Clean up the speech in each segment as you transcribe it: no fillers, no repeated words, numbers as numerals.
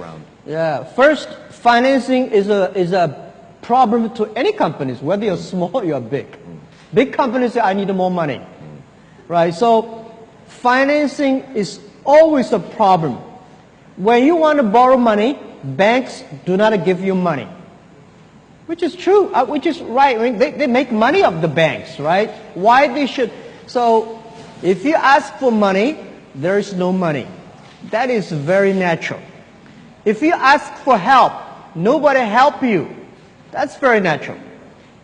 around. Yeah. First, financing is a problem to any companies, whether you're small or you're big. Big companies say, I need more money. Right? So financing is always a problem. When you want to borrow money, banks do not give you money. Which is true, which is right. I mean, they make money of the banks, right? Why they should? So if you ask for money, there is no money. That is very natural. If you ask for help, nobody help you. That's very natural.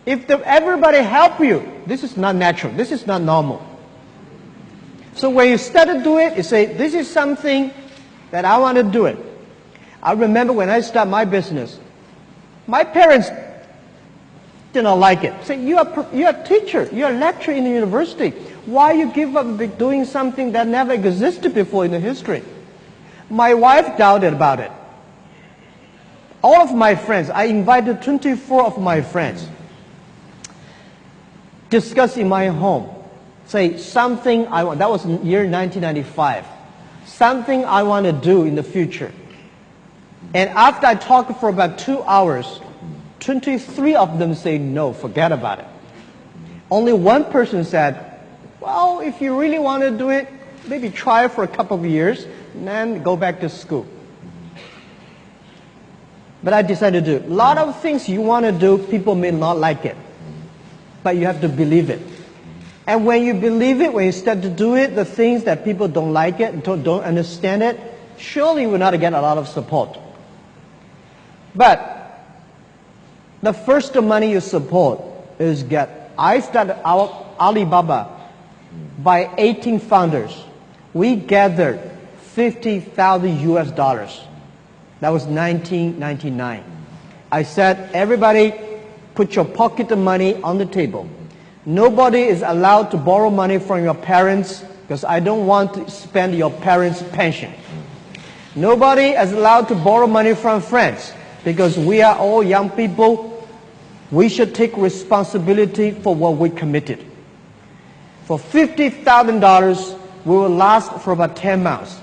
If everybody help you, this is not natural. This is not normal. So when you start to do it, you say, this is something that I want to do it. I remember when I started my business, my parents did not like it. Say, you're a teacher, you're a lecturer in the university. Why you give up doing something that never existed before in the history? My wife doubted about it. All of my friends, I invited 24 of my friends, discuss in my home, say something I want. That was in the year 1995. Something I want to do in the future. And after I talked for about 2 hours, 23 of them say no, forget about it. Only one person said, well, if you really want to do it, maybe try it for a couple of years, and then go back to school. But I decided to do it. A lot of things you want to do, people may not like it. But you have to believe it. And when you believe it, when you start to do it, the things that people don't like it, don't understand it, surely you will not get a lot of support. But the first money you support is I started Alibaba by 18 founders. We gathered $50,000 US. That was 1999. I said, everybody put your pocket money on the table. Nobody is allowed to borrow money from your parents because I don't want to spend your parents' pension. Nobody is allowed to borrow money from friends because we are all young people. We should take responsibility for what we committed. For $50,000, we will last for about 10 months.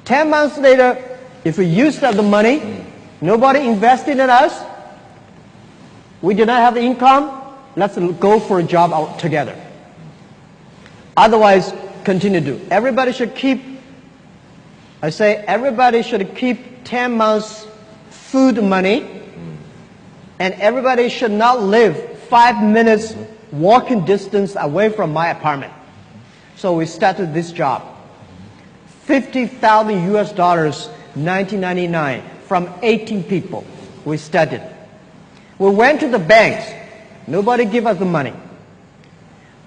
10 months later, if we used up the money, nobody invested in us, we did not have income, let's go for a job out together. Otherwise, continue to do. Everybody should keep, I say, everybody should keep 10 months food money, and everybody should not live 5 minutes walking distance away from my apartment. So we started this job. $50,000 US, 1999, from 18 people. We started. We went to the banks. Nobody gave us the money.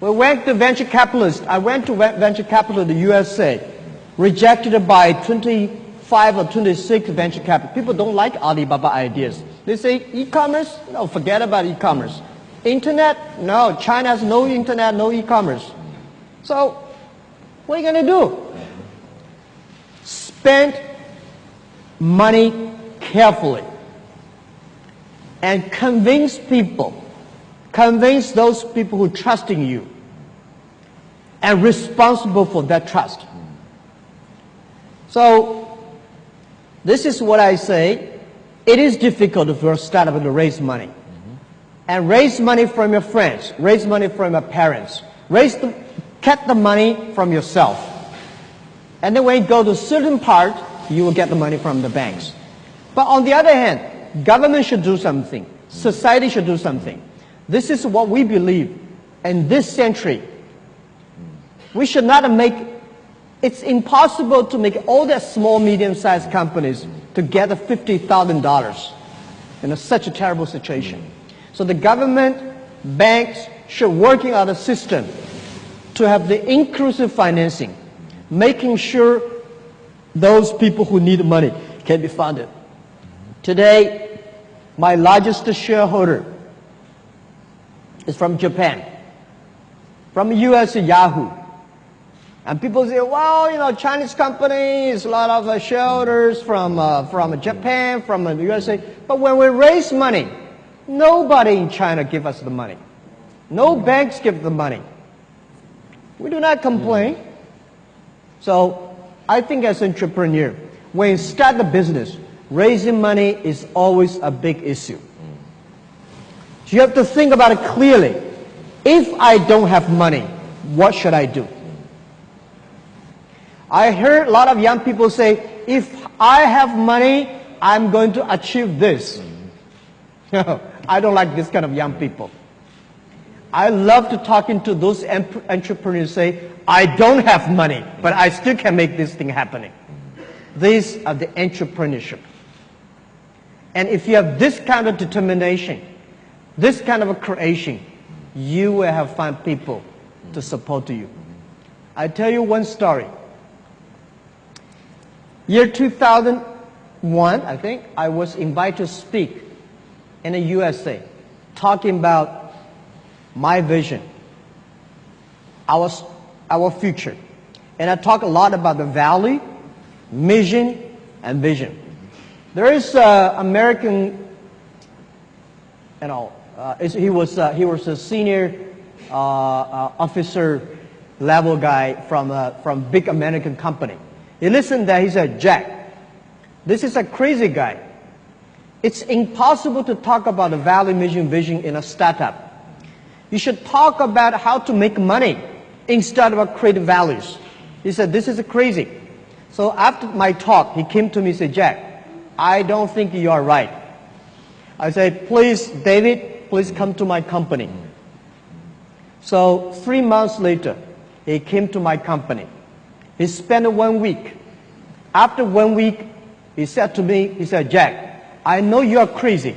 We went to venture capitalists. I went to venture capital in the USA, rejected by 25 or 26 venture capital. People don't like Alibaba ideas. They say, e-commerce? No, forget about e-commerce. Internet? No, China has no internet, no e-commerce. So, what are you going to do? Spend money carefully and convince those people who trust in you and responsible for that trust. So this is what I say. It is difficult for a startup to raise money. And raise money from your friends, raise money from your parents, get the money from yourself. And then when you go to a certain part, you will get the money from the banks. But on the other hand, government should do something. Society should do something. This is what we believe in this century. We should not it's impossible to make all the small, medium-sized companies to get $50,000 in such a terrible situation. So the government, banks should work out a system to have the inclusive financing, making sure those people who need money can be funded. Today, my largest shareholder is from Japan, from US Yahoo. And people say, well, you know, Chinese companies, a lot of shareholders from Japan, from the USA. But when we raise money, nobody in China give us the money. No banks give the money. We do not complain. So I think as an entrepreneur, when you start the business, raising money is always a big issue. So you have to think about it clearly. If I don't have money, what should I do? I heard a lot of young people say, if I have money, I'm going to achieve this. No, I don't like this kind of young people. I love to talking to those entrepreneurs who say, I don't have money, but I still can make this thing happening. These are the entrepreneurship. And if you have this kind of determination, this kind of a creation, you will have find people to support you. I tell you one story. Year 2001, I think, I was invited to speak in the USA, talking about my vision, our future. And I talk a lot about the value, mission, and vision. There is an American, he was a senior officer level guy from big American company. He listened there, he said, Jack, this is a crazy guy. It's impossible to talk about the value, mission, vision in a startup. You should talk about how to make money instead of create values. He said, this is crazy. So after my talk, he came to me and said, Jack, I don't think you are right. I said, please, David, please come to my company. So 3 months later, he came to my company. He spent 1 week. After 1 week, he said to me, he said, Jack, I know you are crazy.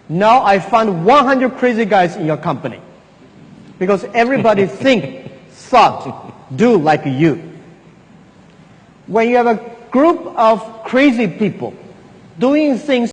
Now I found 100 crazy guys in your company. Because everybody thought, do like you. When you have a group of crazy people doing things